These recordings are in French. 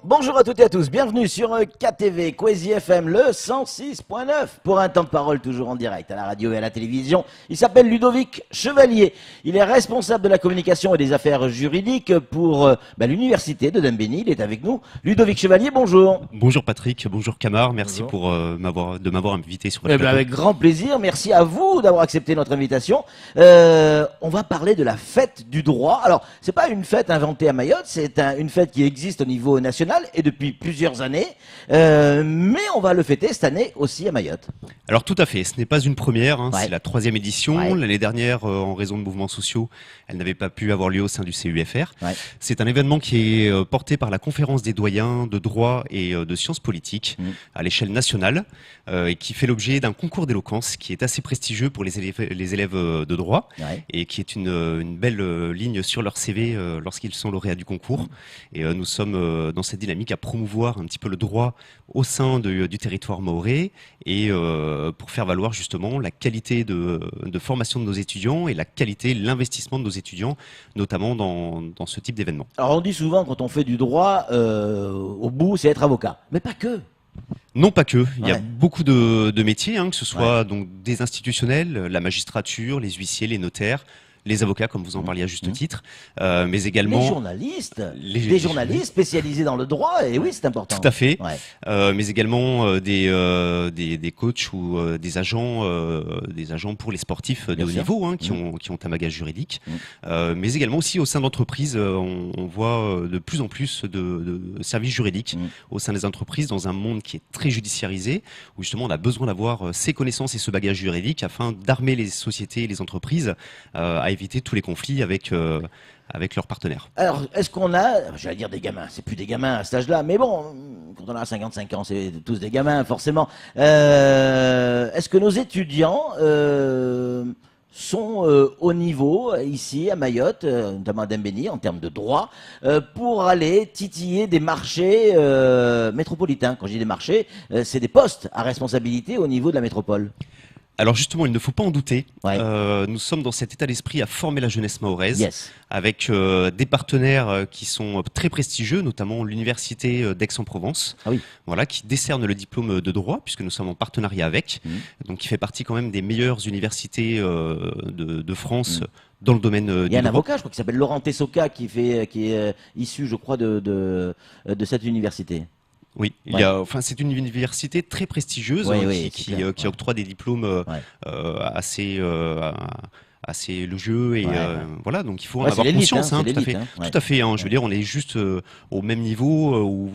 Bonjour à toutes et à tous, bienvenue sur KTV, Kwezi FM, le 106.9, pour un temps de parole toujours en direct à la radio et à la télévision. Il s'appelle Ludovic Chevalier, il est responsable de la communication et des affaires juridiques pour l'université de Dembéni, il est avec nous. Ludovic Chevalier, bonjour. Bonjour Patrick, bonjour Camar, merci pour m'avoir invité sur votre plateau. Avec grand plaisir, merci à vous d'avoir accepté notre invitation. On va parler de la fête du droit. Alors, c'est pas une fête inventée à Mayotte, c'est une fête qui existe au niveau national et depuis plusieurs années, mais on va le fêter cette année aussi à Mayotte. Alors tout à fait, ce n'est pas une première, Ouais. c'est la 3e édition. Ouais. L'année dernière, en raison de mouvements sociaux, elle n'avait pas pu avoir lieu au sein du CUFR. Ouais. C'est un événement qui est porté par la Conférence des doyens de droit et de sciences politiques à l'échelle nationale et qui fait l'objet d'un concours d'éloquence qui est assez prestigieux pour les élèves de droit et qui est une belle ligne sur leur CV lorsqu'ils sont lauréats du concours. Et nous sommes dans cette dynamique à promouvoir un petit peu le droit au sein du territoire mahorais et pour faire valoir justement la qualité de formation de nos étudiants et la qualité, l'investissement de nos étudiants, notamment dans ce type d'événement. Alors on dit souvent quand on fait du droit, au bout c'est être avocat, mais pas que. Non, pas que. Il y a Ouais. beaucoup de métiers, que ce soit donc des institutionnels, la magistrature, les huissiers, les notaires, les avocats, comme vous en parliez à juste titre, mais également Les journalistes, les des journalistes spécialisés dans le droit, et oui c'est important. Tout à fait, Ouais. mais également des coachs ou des agents pour les sportifs de Bien haut sûr. niveau qui ont un bagage juridique, mais également aussi au sein d'entreprises, on voit de plus en plus de services juridiques au sein des entreprises dans un monde qui est très judiciarisé, où justement on a besoin d'avoir ces connaissances et ce bagage juridique afin d'armer les sociétés et les entreprises à éviter tous les conflits avec leurs partenaires. Alors, est-ce qu'on a, j'allais dire des gamins, c'est plus des gamins à cet âge-là, mais bon, quand on a 55 ans, c'est tous des gamins, forcément. Est-ce que nos étudiants sont au niveau, ici, à Mayotte, notamment à Dembéni, en termes de droit, pour aller titiller des marchés métropolitains? Quand je dis des marchés, c'est des postes à responsabilité au niveau de la métropole. Alors justement, il ne faut pas en douter. Ouais. Nous sommes dans cet état d'esprit à former la jeunesse mahoraise, Yes. avec des partenaires qui sont très prestigieux, notamment l'université d'Aix-en-Provence, Ah oui. voilà, qui décerne le diplôme de droit, puisque nous sommes en partenariat avec. Donc, qui fait partie quand même des meilleures universités de France. Dans le domaine Il y du a un droit. avocat, je crois, qui s'appelle Laurent Tessoca, qui est issu, je crois, de cette université. Oui, c'est une université très prestigieuse qui octroie des diplômes assez élogieux et voilà, donc il faut en avoir conscience, c'est tout à l'élite, fait, hein. tout à fait. Je veux dire, on est juste au même niveau ou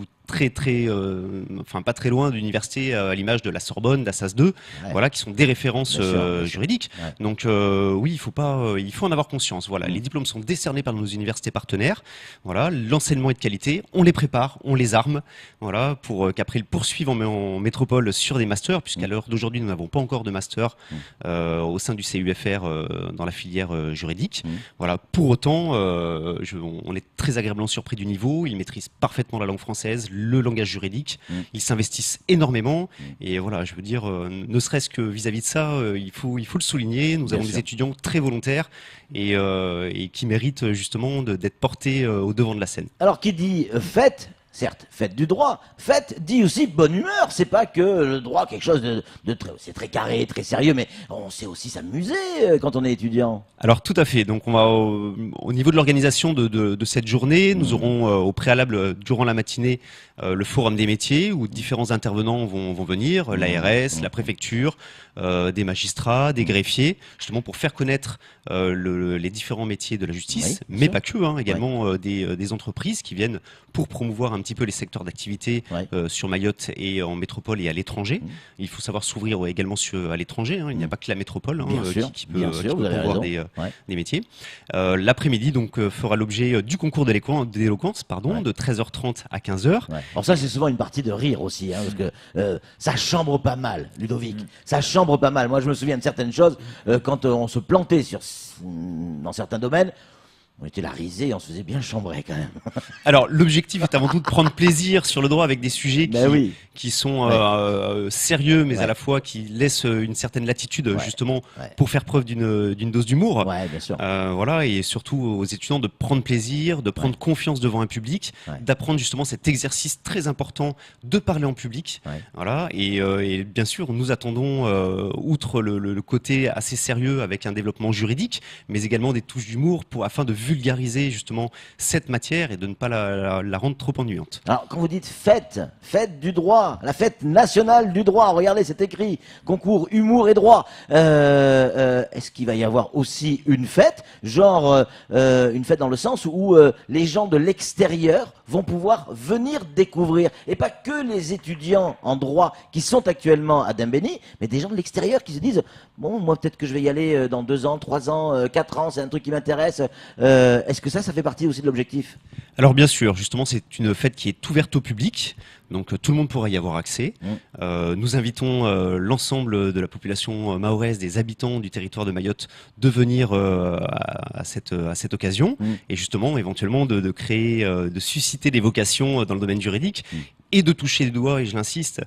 pas très loin d'universités à l'image de la Sorbonne, d'Assas 2, voilà, qui sont des références Bien sûr. juridiques. Ouais. Donc oui, il faut en avoir conscience. Voilà, les diplômes sont décernés par nos universités partenaires. Voilà, l'enseignement est de qualité, on les prépare, on les arme, voilà, pour qu'après ils poursuivent en métropole sur des masters, puisqu'à l'heure d'aujourd'hui nous n'avons pas encore de master au sein du CUFR dans la filière juridique. Voilà, pour autant, on est très agréablement surpris du niveau. Ils maîtrisent parfaitement la langue française, le langage juridique. Ils s'investissent énormément. Et voilà, je veux dire, ne serait-ce que vis-à-vis de ça, il faut le souligner. Nous avons des étudiants très volontaires et qui méritent justement d'être portés au devant de la scène. Alors, qui dit fête, certes, fête du droit, fête dit aussi bonne humeur. C'est pas que le droit, quelque chose de très, c'est très carré, très sérieux, mais on sait aussi s'amuser quand on est étudiant. Alors tout à fait. Donc on va au niveau de l'organisation de cette journée, nous aurons au préalable durant la matinée le forum des métiers où différents intervenants vont venir, l'ARS, la préfecture, des magistrats, des greffiers, justement pour faire connaître les différents métiers de la justice, mais pas que, également des entreprises qui viennent pour promouvoir un petit peu les secteurs d'activité sur Mayotte et en métropole et à l'étranger. Il faut savoir s'ouvrir également à l'étranger. Il n'y a pas que la métropole qui peut promouvoir des métiers. L'après-midi donc fera l'objet du concours d'éloquence de 13h30 à 15h. Alors ça c'est souvent une partie de rire aussi, parce que ça chambre pas mal, Ludovic. Ça chambre pas mal. Moi je me souviens de certaines choses quand on se plantait dans certains domaines. On était la risée, on se faisait bien chambrer quand même. Alors, l'objectif est avant tout de prendre plaisir sur le droit avec des sujets Ben oui. qui sont Ouais. sérieux, mais Ouais. à la fois qui laissent une certaine latitude, Ouais. justement, Ouais. pour faire preuve d'une dose d'humour. Ouais, bien sûr. Voilà, et surtout aux étudiants de prendre plaisir, de prendre confiance devant un public, Ouais. d'apprendre justement cet exercice très important de parler en public. Ouais. Voilà, et bien sûr, nous attendons, outre le côté assez sérieux avec un développement juridique, mais également des touches d'humour afin de vulgariser justement cette matière et de ne pas la rendre trop ennuyante. Alors, quand vous dites fête du droit, la fête nationale du droit, regardez, c'est écrit, concours humour et droit. Est-ce qu'il va y avoir aussi une fête, genre une fête dans le sens où les gens de l'extérieur vont pouvoir venir découvrir, et pas que les étudiants en droit qui sont actuellement à Dembéni, mais des gens de l'extérieur qui se disent, bon, moi peut-être que je vais y aller dans 2 ans, 3 ans, 4 ans, c'est un truc qui m'intéresse. Est-ce que ça fait partie aussi de l'objectif? Alors bien sûr, justement, c'est une fête qui est ouverte au public, donc tout le monde pourra y avoir accès. Nous invitons l'ensemble de la population mahoraise, des habitants du territoire de Mayotte, de venir à cette occasion, et justement, éventuellement, de créer, de susciter des vocations dans le domaine juridique, et de toucher les doigts, et je l'insiste,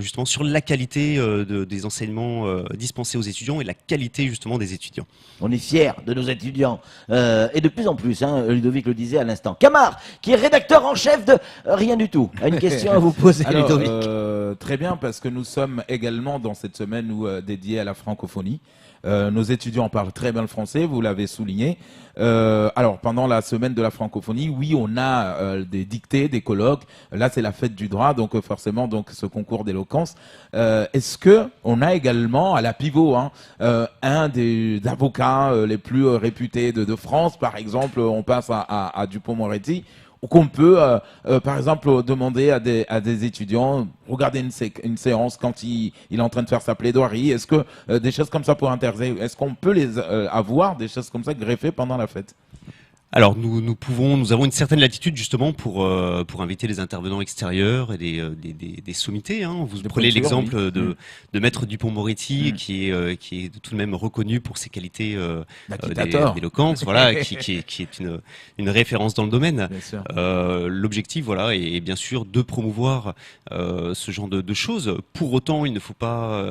justement sur la qualité des enseignements dispensés aux étudiants et la qualité justement des étudiants. On est fiers de nos étudiants, et de plus en plus, hein, Ludovic le disait à l'instant. Camar, qui est rédacteur en chef de Rien du tout, a une question à vous poser, Alors, Ludovic. très bien, parce que nous sommes également dans cette semaine dédiée à la francophonie. Nos étudiants parlent très bien le français, vous l'avez souligné. Alors, pendant la semaine de la francophonie, oui, on a des dictées, des colloques. Là, c'est la fête du droit, donc forcément, donc ce concours d'éloquence. Est-ce que on a également à la pivot un des avocats les plus réputés de France, par exemple, on passe à Dupond-Moretti, ou qu'on peut, par exemple, demander à des étudiants, regarder une séance quand il est en train de faire sa plaidoirie. Est-ce que des choses comme ça pour intéresser, est-ce qu'on peut avoir des choses comme ça greffées pendant la fête? Alors nous avons une certaine latitude justement pour inviter les intervenants extérieurs et des sommités. Hein. Vous prenez l'exemple de Maître Dupond-Moretti qui est tout de même reconnu pour ses qualités d'éloquence, voilà, qui est une référence dans le domaine. L'objectif, voilà, est bien sûr de promouvoir ce genre de choses. Pour autant, il ne faut pas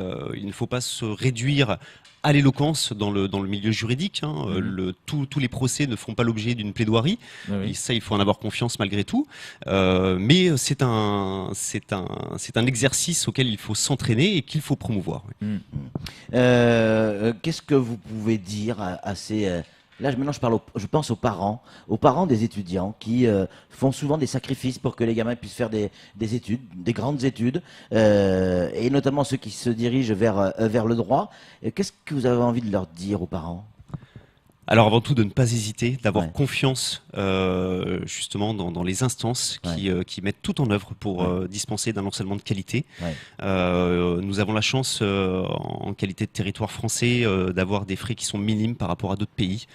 se réduire à l'éloquence dans le milieu juridique. Hein. Tous les procès ne font pas l'objet d'une plaidoirie. Et ça, il faut en avoir confiance malgré tout. Mais c'est un exercice auquel il faut s'entraîner et qu'il faut promouvoir. Qu'est-ce que vous pouvez dire à ces... Là, maintenant, je pense aux parents des étudiants qui font souvent des sacrifices pour que les gamins puissent faire des études, des grandes études, et notamment ceux qui se dirigent vers le droit. Qu'est-ce que vous avez envie de leur dire aux parents ? Alors avant tout, de ne pas hésiter, d'avoir confiance justement dans les instances qui mettent tout en œuvre pour dispenser d'un enseignement de qualité. Nous avons la chance, en qualité de territoire français, d'avoir des frais qui sont minimes par rapport à d'autres pays.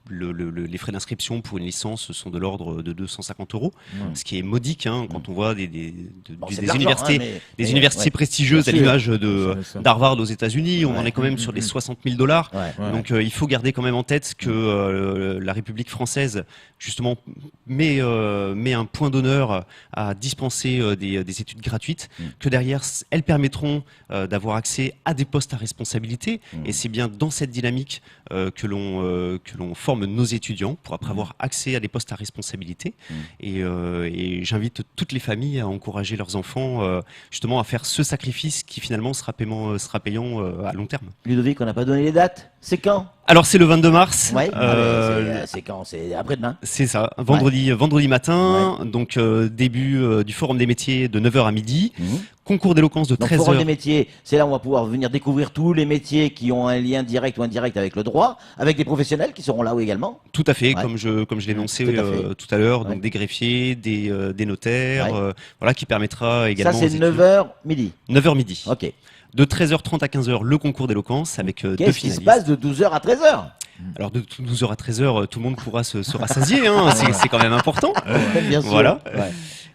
Les frais d'inscription pour une licence sont de l'ordre de 250 €, ce qui est modique quand on voit des universités prestigieuses à l'image d'Harvard aux États-Unis. On en est quand même sur les 60 000 $. Donc il faut garder quand même en tête que la République française justement met un point d'honneur à dispenser des études gratuites, que derrière elles permettront d'avoir accès à des postes à responsabilité, et c'est bien dans cette dynamique que l'on forme nos étudiants pour après avoir accès à des postes à responsabilité. Et j'invite toutes les familles à encourager leurs enfants justement à faire ce sacrifice qui finalement sera payant à long terme. Ludovic, on n'a pas donné les dates. C'est quand ? Alors c'est le 22 mars. C'est quand ? C'est après-demain. C'est ça, vendredi matin, donc début du Forum des métiers de 9h à midi. Concours d'éloquence de 13h. Donc, Forum des métiers, c'est là où on va pouvoir venir découvrir tous les métiers qui ont un lien direct ou indirect avec le droit, avec des professionnels qui seront là où également. Tout à fait, comme je l'ai énoncé tout à l'heure, donc des greffiers, des notaires, voilà, qui permettra également... Ça, c'est 9h midi. 9h midi. Ok. De 13h30 à 15h, le concours d'éloquence avec deux finalistes. Qu'est-ce qui se passe de 12h à 13h ? Alors de 12h à 13h, tout le monde pourra se rassasier, hein, c'est quand même important. Bien sûr. Voilà. Ouais.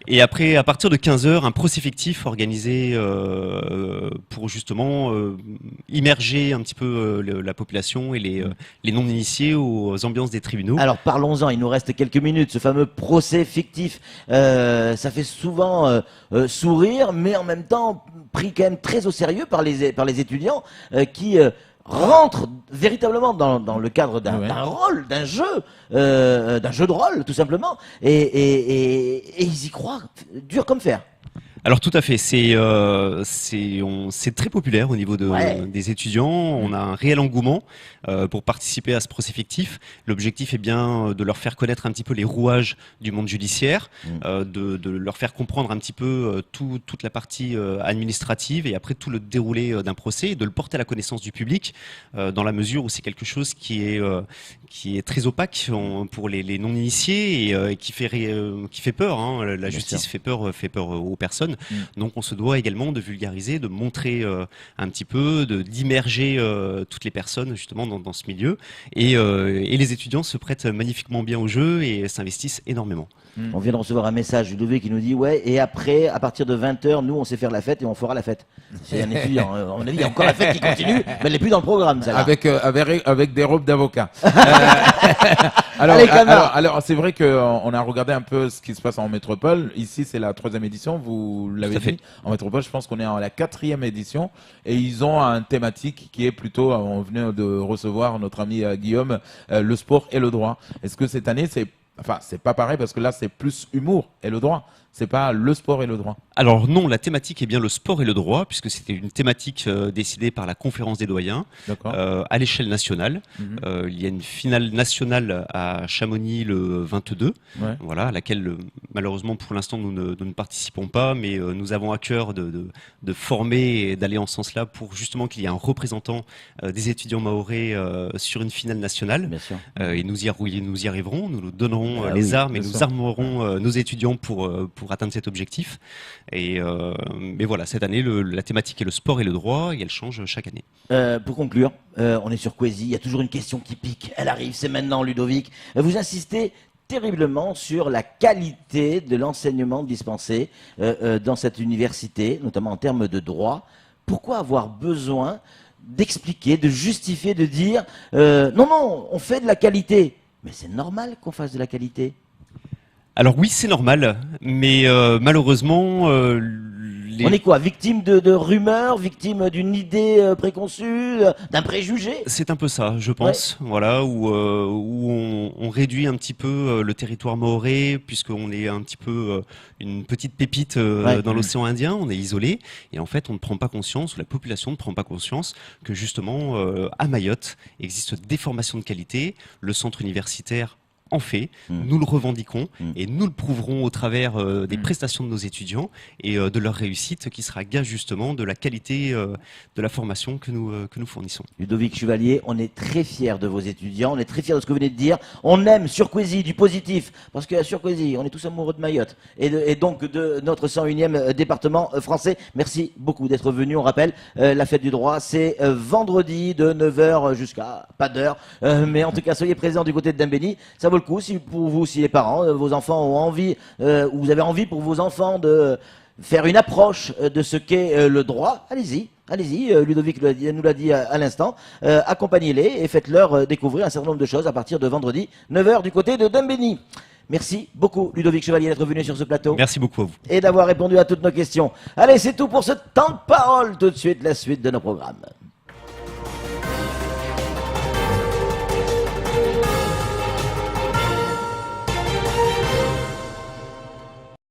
Et après, à partir de 15h, un procès fictif organisé pour justement immerger un petit peu la population et les non-initiés aux ambiances des tribunaux. Alors parlons-en, il nous reste quelques minutes. Ce fameux procès fictif, ça fait souvent sourire, mais en même temps pris quand même très au sérieux par les étudiants qui rentrent véritablement dans le cadre d'un rôle, d'un jeu de rôle tout simplement, et ils y croient dur comme fer. Alors tout à fait, c'est très populaire au niveau des étudiants. On a un réel engouement pour participer à ce procès fictif. L'objectif est bien de leur faire connaître un petit peu les rouages du monde judiciaire, de leur faire comprendre un petit peu toute la partie administrative et après tout le déroulé d'un procès, et de le porter à la connaissance du public dans la mesure où c'est quelque chose qui est très opaque pour les non-initiés et qui fait peur. Hein. La justice fait peur aux personnes. Donc on se doit également de vulgariser, de montrer un petit peu, d'immerger toutes les personnes justement dans ce milieu. Et les étudiants se prêtent magnifiquement bien au jeu et s'investissent énormément. On vient de recevoir un message, Ludovic, qui nous dit ouais, et après, à partir de 20h, nous on sait faire la fête et on fera la fête. C'est un étudiant. À mon avis, il y a encore la fête qui continue, mais elle n'est plus dans le programme. Avec des robes d'avocat. Alors c'est vrai qu'on a regardé un peu ce qui se passe en métropole. Ici, c'est la 3e édition, vous l'avez dit. En métropole, je pense qu'on est en la 4e édition. Et ils ont un thématique qui est plutôt, on venait de recevoir notre ami Guillaume, le sport et le droit. Est-ce que cette année, c'est pas pareil parce que là, c'est plus humour et le droit. C'est pas le sport et le droit. Alors non, la thématique est bien le sport et le droit, puisque c'était une thématique décidée par la conférence des doyens à l'échelle nationale. Il y a une finale nationale à Chamonix le 22, voilà, à laquelle malheureusement pour l'instant nous ne participons pas, mais nous avons à cœur de former et d'aller en ce sens-là pour justement qu'il y ait un représentant des étudiants mahorais sur une finale nationale. Bien sûr. Et nous y arriverons, nous nous donnerons les armes et nous armerons nos étudiants pour atteindre cet objectif. Mais voilà, cette année, la thématique est le sport et le droit, et elle change chaque année. Pour conclure, on est sur Quasi, il y a toujours une question qui pique. Elle arrive, c'est maintenant, Ludovic. Vous insistez terriblement sur la qualité de l'enseignement dispensé dans cette université, notamment en termes de droit. Pourquoi avoir besoin d'expliquer, de justifier, de dire non, on fait de la qualité. Mais c'est normal qu'on fasse de la qualité. Alors oui, c'est normal, mais malheureusement... On est quoi, victime de rumeurs, victime d'une idée préconçue, d'un préjugé? C'est un peu ça, je pense, voilà, où on réduit un petit peu le territoire mahorais, puisqu'on est un petit peu une petite pépite dans l'océan Indien, on est isolé, et en fait on ne prend pas conscience, ou la population ne prend pas conscience, que justement à Mayotte existe des formations de qualité, le centre universitaire en fait, nous le revendiquons et nous le prouverons au travers des prestations de nos étudiants et de leur réussite qui sera gage justement de la qualité de la formation que nous fournissons. Ludovic Chevalier, on est très fiers de vos étudiants, on est très fiers de ce que vous venez de dire. On aime sur Quasi du positif, parce que sur Quasi, on est tous amoureux de Mayotte et donc de notre 101e département français. Merci beaucoup d'être venu. On rappelle, la fête du droit, c'est vendredi de 9h jusqu'à pas d'heure. Mais en tout cas, soyez présents du côté de Dembéni. Ça vaut le coup, si pour vous, si les parents, vos enfants ont envie, ou vous avez envie pour vos enfants de faire une approche de ce qu'est le droit, allez-y. Allez-y, Ludovic nous l'a dit à l'instant, accompagnez-les et faites-leur découvrir un certain nombre de choses à partir de vendredi 9h du côté de Dembéni. Merci beaucoup Ludovic Chevalier d'être venu sur ce plateau. Merci beaucoup à vous. Et d'avoir répondu à toutes nos questions. Allez, c'est tout pour ce temps de parole. Tout de suite, la suite de nos programmes.